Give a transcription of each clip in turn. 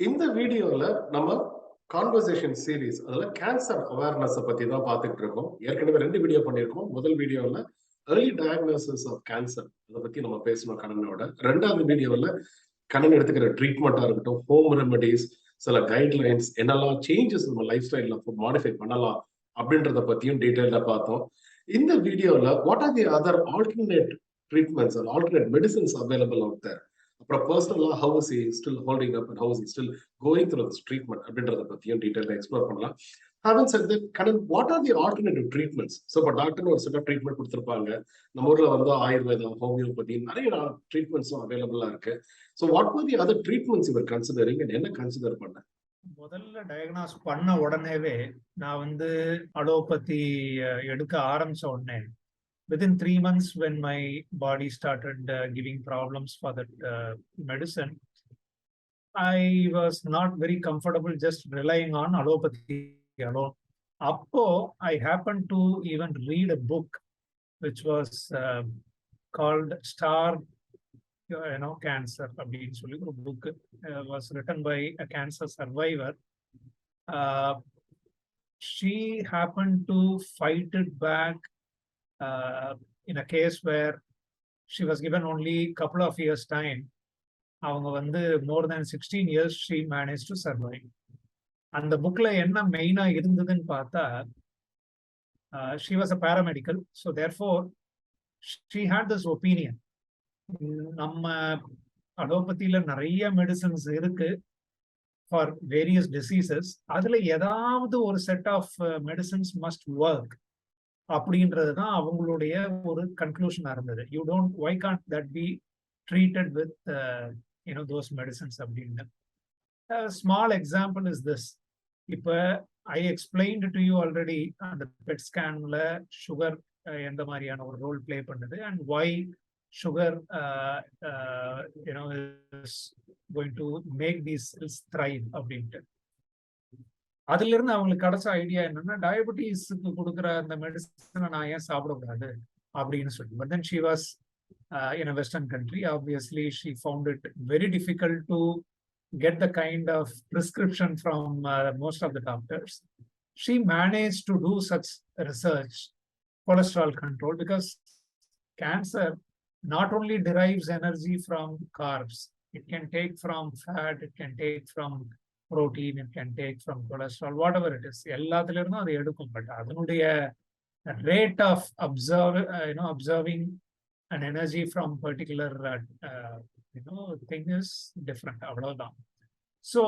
இந்த வீடியோல நம்ம கான்வர்சேஷன் சீரிஸ் அதுல கேன்சர் அவேர்னஸ் பத்தி தான் பார்த்துட்டு இருக்கோம். ஏற்கனவே 2 வீடியோ பண்ணியிருக்கோம். முதல் வீடியோல ஏர்லி டயக்னோசிஸ் ஆஃப் கேன்சர் அதை பத்தி நம்ம பேசணும் கண்ணனோட. 2வது வீடியோல கண்ணன் எடுத்துக்கிற ட்ரீட்மெண்ட்டா இருக்கட்டும், ஹோம் ரெமெடிஸ், சில கைட்லைன்ஸ், என்னெல்லாம் சேஞ்சஸ் நம்ம லைஃப் ஸ்டைல்ல மாடிஃபை பண்ணலாம் அப்படின்றத பத்தியும் டீட்டெயிலா பார்த்தோம். இந்த வீடியோல what are the other alternate treatments and alternate medicines available out there, அப்புறம் பர்சனலா how is he still holding up and how is he still going through this treatment அப்படின்றத பத்தியும் டீடைலா எக்ஸ்ப்ளோர் பண்ணலாம். Having said that, Kannan, what are the alternative treatments? So, இப்போ doctor ஒரு set of treatment கொடுத்துருப்பாங்க. நம்ம ஊர்ல வந்து ஆயுர்வேதம், ஹோமியோபதி நிறைய ட்ரீட்மெண்ட்ஸும் அவைலபிளா இருக்கு. So what are the other treatments your considering and என்ன கன்சிடர் பண்ண? முதல்ல டயக்னாஸ் பண்ண உடனேவே நான் வந்து அலோபதி எடுக்க ஆரம்பிச்ச உடனே within 3 months when my body started giving problems for that medicine, I was not very comfortable just relying on allopathy alone. Appo I happened to even read a book which was called Cancer அப்படின்னு சொல்லி ஒரு book was written by a cancer survivor. She happened to fight it back in a case where she was given only a couple of years time. அவங்க வந்து more than 16 years she managed to survive. அந்த புக்ல என்ன மெயினா இருந்ததுன்னு பார்த்தா, she was a paramedical, so therefore she had this opinion. நம்ம அலோபதியில நிறைய மெடிசன்ஸ் இருக்கு for various diseases. அதுல ஏதாவது ஒரு set of medicines must work அப்படின்றது தான் அவங்களுடைய ஒரு கன்க்ளூஷனா இருந்தது. You don't, why can't that be treated with those medicines அப்படின்னு. A small example is this. இப்போ I explained to you already அந்த பெட் ஸ்கேன்ல சுகர் எந்த மாதிரியான ஒரு ரோல் பிளே பண்ணுது and why sugar is going to make these cells thrive அப்படின்ட்டு. அதுல இருந்து அவங்களுக்கு கிடைச்ச ஐடியா என்னன்னா, டயபெட்டிஸ்க்கு கொடுக்குற அந்த மெடிசனை நான் ஏன் சாப்பிடக்கூடாது அப்படின்னு சொல்லி. But then she was in a Western country. Obviously, she found it very difficult to get the kind of prescription from most of the doctors. She managed to do such research, cholesterol control, because cancer not only derives energy from carbs, it can take from fat, it can take from protein, it can take from cholesterol, whatever it is. எல்லாத்துல இருந்தும் அது எடுக்கும். But அதனுடைய rate of observing an energy from particular thing is different. அவ்வளவுதான். So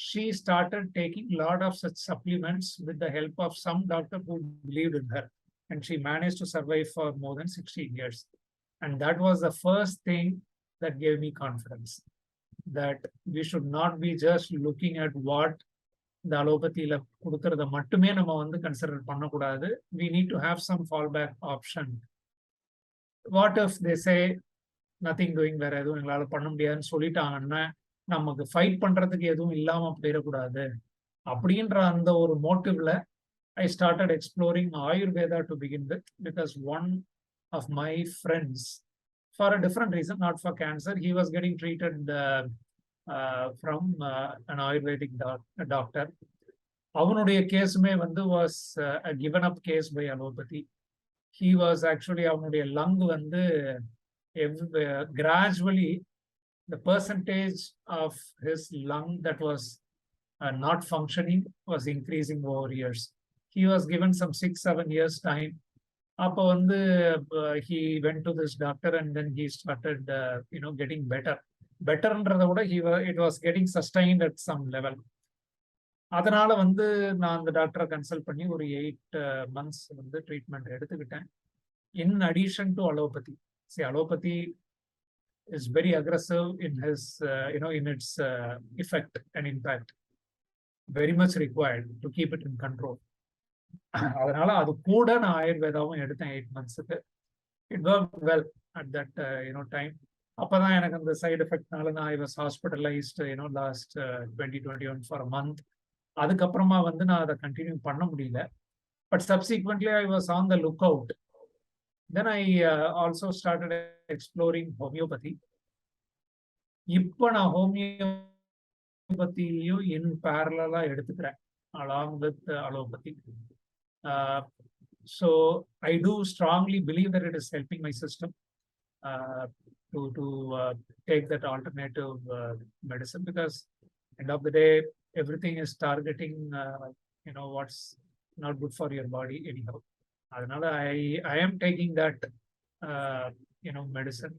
she started taking a lot of such supplements with the help of some doctor who believed in her, and she managed to survive for more than 16 years. And that was the first thing that gave me confidence that we should not be just looking at what the allopathyல கொடுக்கறத மட்டுமே நம்ம வந்து consider பண்ணக்கூடாது. We need to have some fallback option. What if they say nothing doing, வேற எதுவும் எங்களால பண்ண முடியாதுன்னு சொல்லிட்டாங்கன்னா நமக்கு ஃபைட் பண்றதுக்கு எதுவும் இல்லாம போயிடக்கூடாது அப்படின்ற அந்த ஒரு மோட்டிவ்ல I started exploring Ayurveda to begin with, because one of my friends, for a different reason, not for cancer, he was getting treated from an Ayurvedic doctor. அவனுடைய கேஸுமே வந்து was a given up case by allopathy. He was actually, அவனுடைய lung வந்து gradually the percentage of his lung that was not functioning was increasing over years. He was given some 6-7 years time. அப்போ வந்து he went to this doctor and then he started getting betterன்றதை விட it was getting sustained at some level. அதனால வந்து நான் அந்த டாக்டரை consult பண்ணி ஒரு 8 months வந்து ட்ரீட்மெண்ட் எடுத்துக்கிட்டேன். In addition to allopathy, see, allopathy is very aggressive in his in its effect and impact, very much required to keep it in control. அதனால அது கூட நான் ஆயுர்வேதாவும் எடுத்தேன் 8 monthsக்கு. It worked well at that time. அப்பதான் எனக்கு அந்த side எஃபெக்ட்னால நான் I was hospitalized last 2021 for a month. அதுக்கப்புறமா வந்து நான் அதை கண்டினியூ பண்ண முடியல. But subsequently I was on the lookout. Then I also started exploring homeopathy. இப்போ நான் homeopathy in parallel along with allopathy. So I do strongly believe that it is helping my system to take that alternative medicine, because end of the day, everything is targeting what's not good for your body anyhow. I am taking that medicine.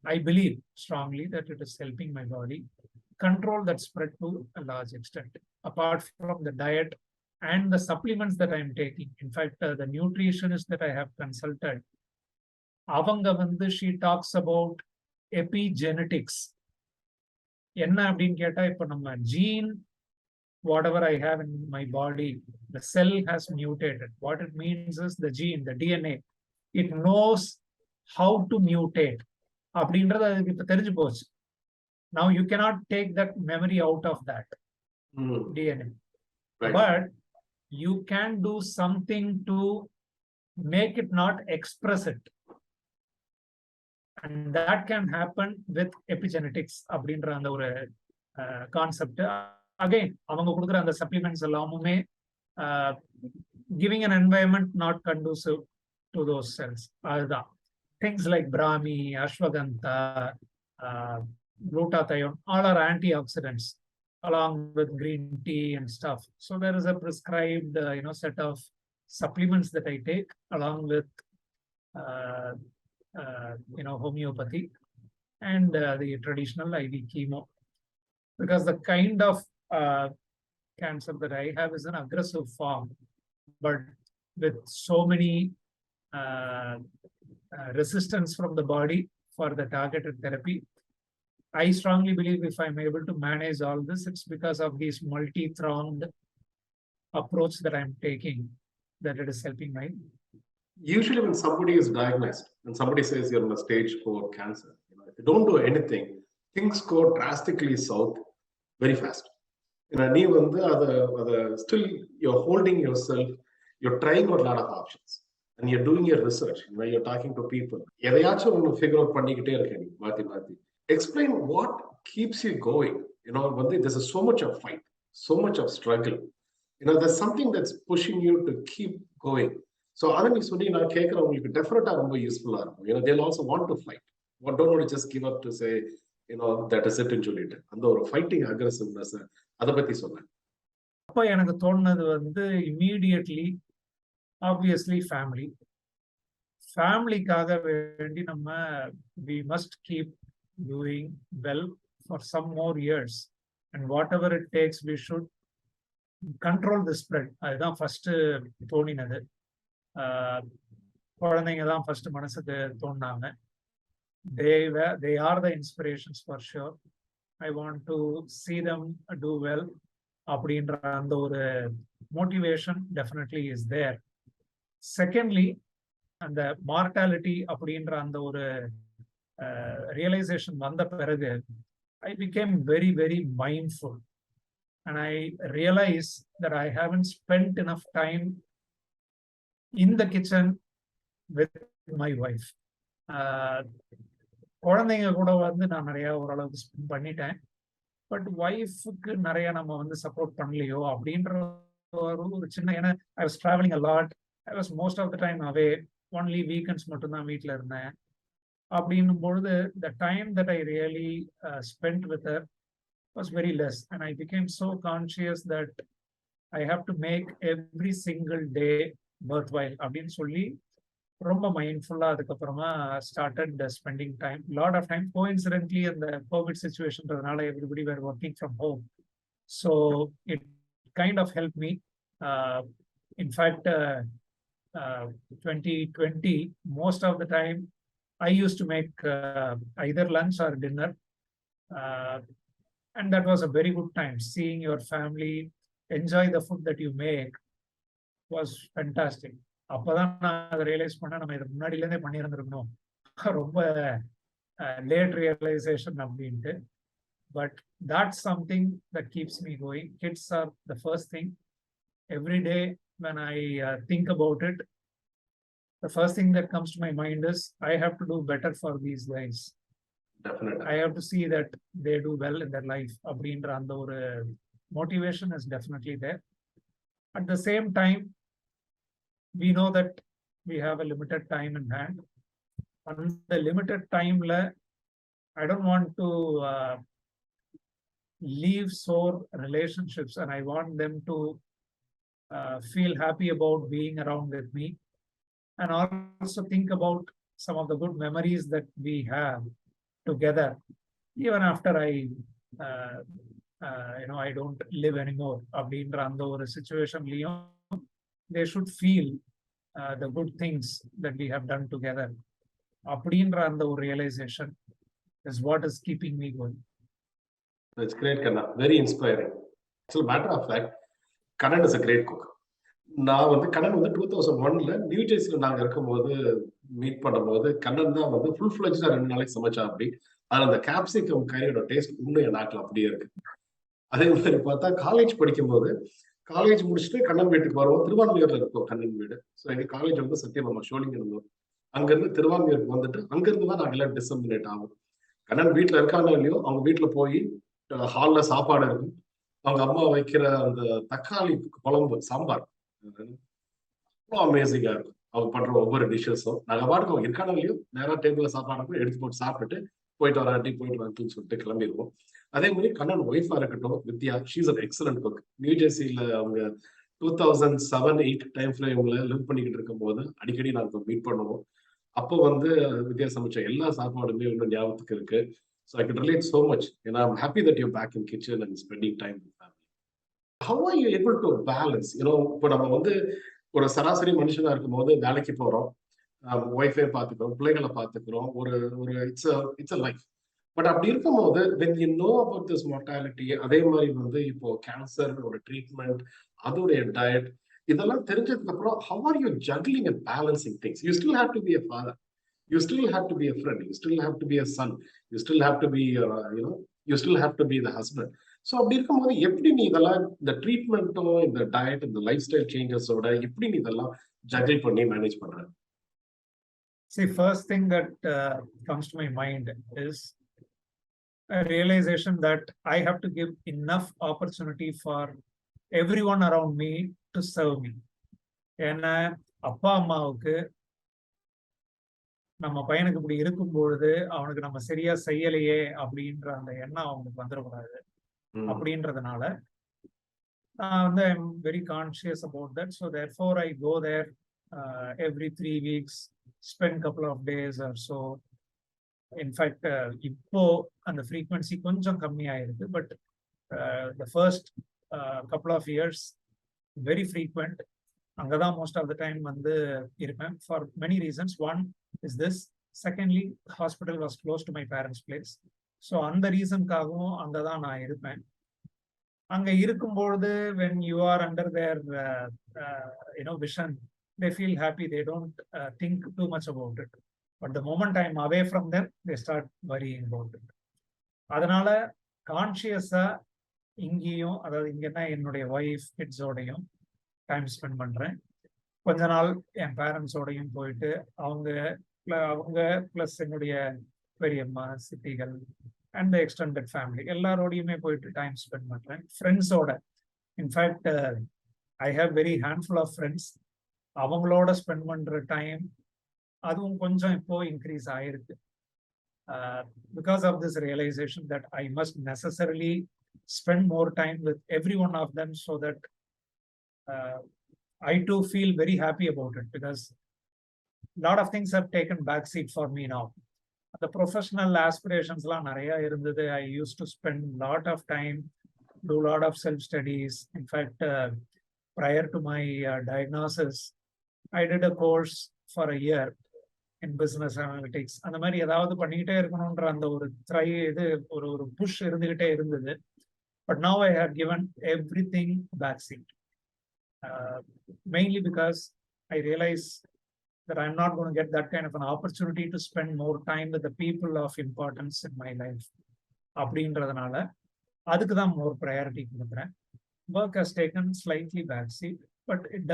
I believe strongly that it is helping my body control that spread to a large extent, apart from the diet and the supplements that I am taking. In fact, the nutritionist that I have consulted, she talks about epigenetics. Gene, whatever I have in my body, the cell has mutated. What it means is the gene, the DNA, it knows how to mutate. Now you cannot take that memory out of that DNA. Right. But you can do something to make it not express it. And that can happen with epigenetics concept. Again, the supplements giving an environment not conducive to those cells. Things like Brahmi, Ashwagandha, glutathione, all are antioxidants, along with green tea and stuff. So there is a prescribed set of supplements that I take along with homeopathy and the traditional IV chemo, because the kind of cancer that I have is an aggressive form, but with so many resistance from the body for the targeted therapy. I strongly believe if I'm able to manage all this, it's because of this multi-pronged approach that I'm taking, that it is helping my. Usually when somebody is diagnosed and somebody says you're in a stage 4 cancer, if you don't do anything, things go drastically south very fast. Still you're holding yourself, you're trying out a lot of options, and you're doing your research, you're talking to people. Figure out explain what keeps you going. There's so much of fight, so much of struggle. There's something that's pushing you to keep going. So definitely useful. They'll also want to fight. Don't want to just give up to say, that is it in Juliet. And the fighting aggressiveness, immediately, obviously, family. Family, we must keep doing well for some more years. And whatever it takes, we should control the spread. That's first தோணினது. குழந்தைங்க தான் first மனசுக்கு தோணுனாங்க. They are the inspirations for sure. I want to see them do well. அப்படின்ற அந்த ஒரு motivation definitely is there. Secondly, அந்த mortality அப்படின்ற அந்த ஒரு realization வந்த பிறகு, I became very, very mindful. And I realized that I haven't spent enough time in the kitchen with my wife. குழந்தைங்க கூட நான் நிறைய ஓரளவுக்கு ஸ்பெண்ட் பண்ணிட்டேன். பட் ஒய்ஃபுக்கு நிறைய நம்ம சப்போர்ட் பண்ணலையோ அப்படின்ற ஒரு சின்ன, ஏன்னா I was travelling a lot. I was most of the time away. Only weekends மட்டும்தான் வீட்டில் இருந்தேன். அப்படின்னும் பொழுது the time that I really spent with her was very less, and I became so conscious that I have to make every single day worthwhile அப்படின்னு சொல்லி ரொம்ப மைண்ட்ஃபுல்லா அதுக்கப்புறமா started spending time, lot of time. Coincidentally, இந்த Covid சிச்சுவேஷன்றதுனால everybody were working from home, so it kind of helped me. In fact, 2020, most of the time I used to make either lunch or dinner, and that was a very good time. Seeing your family enjoy the food that you make was fantastic. அப்பதான் நான் அதை realise பண்ண, நம்ம இதை முன்னாடிலேருந்தே பண்ணியிருந்திருக்கணும், ரொம்ப late realisation அப்படின்ட்டு. But that's something that keeps me going. Kids are the first thing. Every day when I think about it, the first thing that comes to my mind is I have to do better for these guys. Definitely. I have to see that they do well in their life. அப்படின்ற அந்த ஒரு motivation is definitely there. At the same time, we know that we have a limited time in hand. On the limited time, I don't want to leave sore relationships, and I want them to feel happy about being around with me, and also think about some of the good memories that we have together, even after I don't live anymore. அப்படின்ற அந்த ஒரு situationலயும் they should feel the good things that we have done together. அப்படின்ற அந்த ஒரு realization is what is keeping me going. That's great, Kannan. Very inspiring. So, matter of fact, Kannan is a great cook. நான் வந்து கண்ணன் வந்து 2001ல new ஜெர்சில நாங்க இருக்கும்போது meet பண்ணும்போது கண்ணன் தான் வந்து ஃபுல் ஃபிளஜ்டா 2 நாளைக்கு சமைச்சா. அப்படி அதுல அந்த கேப்சிகம் கறியோட டேஸ்ட் இன்னும் என் நாட்டுல அப்படியே இருக்கு. அதே மாதிரி பார்த்தா காலேஜ் படிக்கும்போது காலேஜ் முடிச்சுட்டு கண்ணன் வீட்டுக்கு வருவோம். திருவான்மையூர்ல இருக்கும் கண்ணன் வீடு. ஸோ எங்க காலேஜ் வந்து சத்தியமாமா ஷோலிங்கர். அங்கிருந்து திருவான்மையூருக்கு வந்துட்டு அங்கிருந்து தான் நாங்க எல்லாம் டிசம்பினேட் ஆகும். கண்ணன் வீட்டுல இருக்காங்க இல்லையோ அவங்க வீட்டுல போய் ஹால்ல சாப்பாடு இருக்கும். அவங்க அம்மா வைக்கிற அந்த தக்காளி குழம்பு சாம்பார் ரொம்ப அமேசிங்கா இருக்கும். அவங்க பண்ற ஒவ்வொரு டிஷ்ஷஸும் நாங்க பாட்டுக்கு அவங்க இருக்கானோ இல்லையோ நேரா டேபிள்ல சாப்பாடு எடுத்து போட்டு சாப்பிட்டுட்டு போயிட்டு வராட்டி போயிட்டு வரட்டுன்னு சொல்லிட்டு கிளம்பிடுவோம். அதே மாதிரி கண்ணன் ஒய்ஃபா இருக்கட்டும் Vidya, she's an excellent cook. New ஜெர்சியில அவங்க 2007-8 டைம் ஃப்ரேம்ல லிவ் பண்ணிக்கிட்டு இருக்கும் போது அடிக்கடி நாங்க மீட் பண்ணுவோம். அப்போ வந்து வித்யா சமைச்ச எல்லா சாப்பாடுமே இன்னும் ஞாபகத்துக்கு இருக்கு. So I could relate so much, and I'm happy that you're back in kitchen and spending time with family. How are you able to balance? இப்போ நம்ம வந்து ஒரு சராசரி மனுஷனா இருக்கும்போது வேலைக்கு போறோம், ஒய்ஃபை பார்த்துக்கிறோம், பிள்ளைகளை பார்த்துக்கிறோம், ஒரு ஒரு இட்ஸ் அ லைஃப். பட் அப்படி இருக்கும்போது when you know about this mortality, அதே மாதிரி வந்து இப்போ கேன்சர் ஒரு ட்ரீட்மெண்ட், அதோடைய டயட், இதெல்லாம் தெரிஞ்சதுக்கு அப்புறம் how are you juggling and balancing things? You still have to be a father. You still have to be a friend. You still have to be a son. You still have to be, you still have to be the husband. So அப்படி இருக்கும்போது எப்படி நீ இதெல்லாம் இந்த ட்ரீட்மெண்ட்டும் இந்த diet இந்த life style சேஞ்சஸோட எப்படி நீ இதெல்லாம் ஜகிள் பண்ணி மேனேஜ் பண்ற? See, first thing that comes to my mind is a realization that I have to give enough opportunity for everyone around me to serve me. ஏன்னா அப்பா அம்மாவுக்கு நம்ம பையனுக்கு இப்படி இருக்கும் பொழுது அவனுக்கு நம்ம சரியா செய்யலையே அப்படின்ற அந்த எண்ணம் அவனுக்கு வந்துடக்கூடாது. அப்படின்றதுனால நான் வந்து I am very conscious about that. So therefore I go there every 3 weeks, spend couple of days or so. In fact இப்போ அந்த ஃப்ரீக்வன்சி கொஞ்சம் கம்மியாயிருக்கு. But the first couple of years very frequent. அங்கதான் மோஸ்ட் ஆஃப் த டைம் வந்து இருப்பேன். For many reasons. One is this. Secondly, hospital was close to my parents' place. So அந்த ரீசனுக்காகவும் அங்கதான் நான் இருப்பேன். அங்க இருக்கும்பொழுது when you are under their vision, they feel happy. They don't think too much about it. But the moment I am away from them, they start worrying about it. அதனால கான்சியஸா இங்கேயும், அதாவது இங்கன்னா என்னுடைய ஒய்ஃப் கிட்ஸோடையும் டைம் ஸ்பெண்ட் பண்றேன். கொஞ்ச நாள் என் பேரண்ட்ஸோடையும் போயிட்டு அவங்க பிளஸ் என்னுடைய பெரியம்மா, சித்திகள் அண்ட் எக்ஸ்டெண்டட் ஃபேமிலி எல்லாரோடையுமே போயிட்டு டைம் ஸ்பெண்ட் பண்றேன். ஃப்ரெண்ட்ஸோட, in fact I have very handful of friends. அவங்களோட ஸ்பெண்ட் பண்ற டைம் அதுவும் கொஞ்சம் இப்போ இன்க்ரீஸ் ஆயிருக்கு. Because of this realisation that I must necessarily spend more time with every one of them so that I too feel very happy about it, because a lot of things have taken backseat for me now. The professional aspirations la nariya irundhudu. I used to spend a lot of time, do a lot of self studies. In fact, prior to my diagnosis, I did a course for a year in business analytics. அந்த மாதிரி ஏதாவது பண்ணிக்கிட்டே இருக்கணும்ன்ற அந்த ஒரு ஒரு push இருந்துகிட்டே இருந்தது. But now I have given everything backseat. Mainly because I realize that I'm not going to get that kind of an opportunity to spend more time with the people of importance in my life. அப்படின்றதுனால அதுக்கு தான் more priority கொடுக்குறேன். Work has taken slightly backseat, but it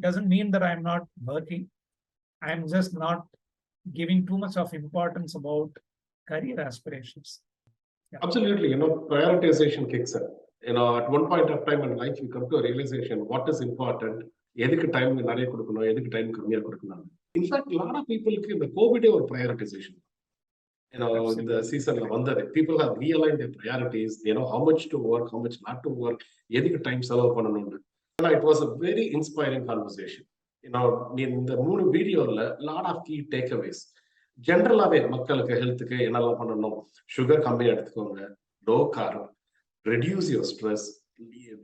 doesn't mean that I'm not working. I'm just not giving too much of importance about career aspirations. Yeah. Absolutely, prioritization kicks in. At one point of time in life, you come to a realization what is important, எதுக்கு time நிறைய கொடுக்கணும், எதுக்கு time கம்மியா கொடுக்கணும். In fact lot of பீப்புளுக்கு இந்த கோவிடே ஒரு prioritisation. இந்த சீசன்ல வந்தது. People have realised their priorities, how much to work, how much not to work, எதுக்கு டைம் செலவு பண்ணணும்னு. It was a very inspiring conversation. இந்த 3 வீடியோல லாட் ஆஃப் கீ டேக்அவேஸ். ஜென்ரலாவே மக்களுக்கு ஹெல்த்துக்கு என்னெல்லாம் பண்ணணும், சுகர் கம்மியா எடுத்துக்கோங்க, low corp, reduce your stress,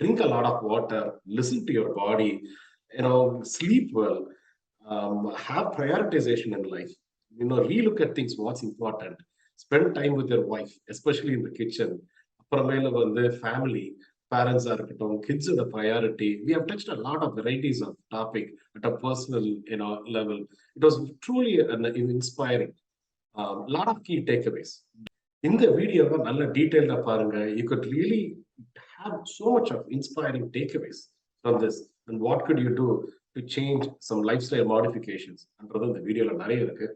drink a lot of water, listen to your body, sleep well, have prioritization in life, relook at things, what's important, spend time with your wife, especially in the kitchen. அப்புறமேல வந்து family, parents are kids are the priority. We have touched a lot of varieties of topic at a personal level. It was truly inspiring. Lot of key takeaways. இந்த வீடியோவை நல்ல டீடைல்டா பாருங்க. You could really have so much of inspiring takeaways from this, and what could you do to change some lifestyle modifications என்றது இந்த வீடியோல நிறைய இருக்கு.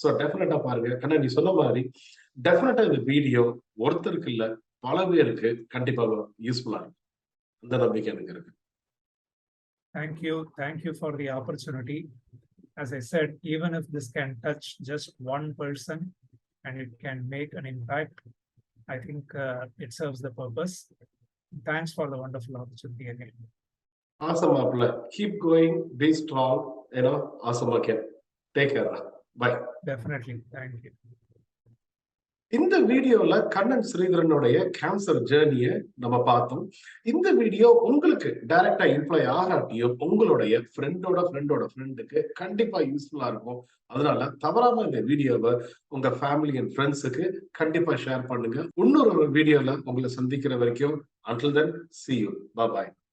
So டெஃபினட்டா பாருங்க. கண்ணா நீ சொன்ன மாதிரி டெஃபினட்டா இந்த வீடியோ ஒருத்தருக்கு இல்ல பல பேருக்கு கண்டிப்பாக யூஸ்ஃபுல்லா இருக்கும். அந்த நம்பிக்கை எனக்கு இருக்கு. Thank you for the opportunity. As I said, even if this can touch just one person and it can make an impact, I think it serves the purpose. Thanks for the wonderful opportunity again. Awesome, Apple. Keep going, be strong, awesome again. Take care. Bye. Definitely. Thank you. இந்த வீடியோல Kannan ஸ்ரீதரனுடைய cancer ஜேர்னியை நம்ம பார்த்தோம். இந்த video உங்களுக்கு டைரக்டா imply ஆகாட்டியும் உங்களுடைய ஃப்ரெண்டுக்கு கண்டிப்பா யூஸ்ஃபுல்லா இருக்கும். அதனால தவறாம இந்த வீடியோவை உங்க ஃபேமிலி அண்ட் ஃப்ரெண்ட்ஸுக்கு கண்டிப்பா ஷேர் பண்ணுங்க. இன்னொரு வீடியோல உங்களை சந்திக்கிற வரைக்கும் until then, see you. Bye bye.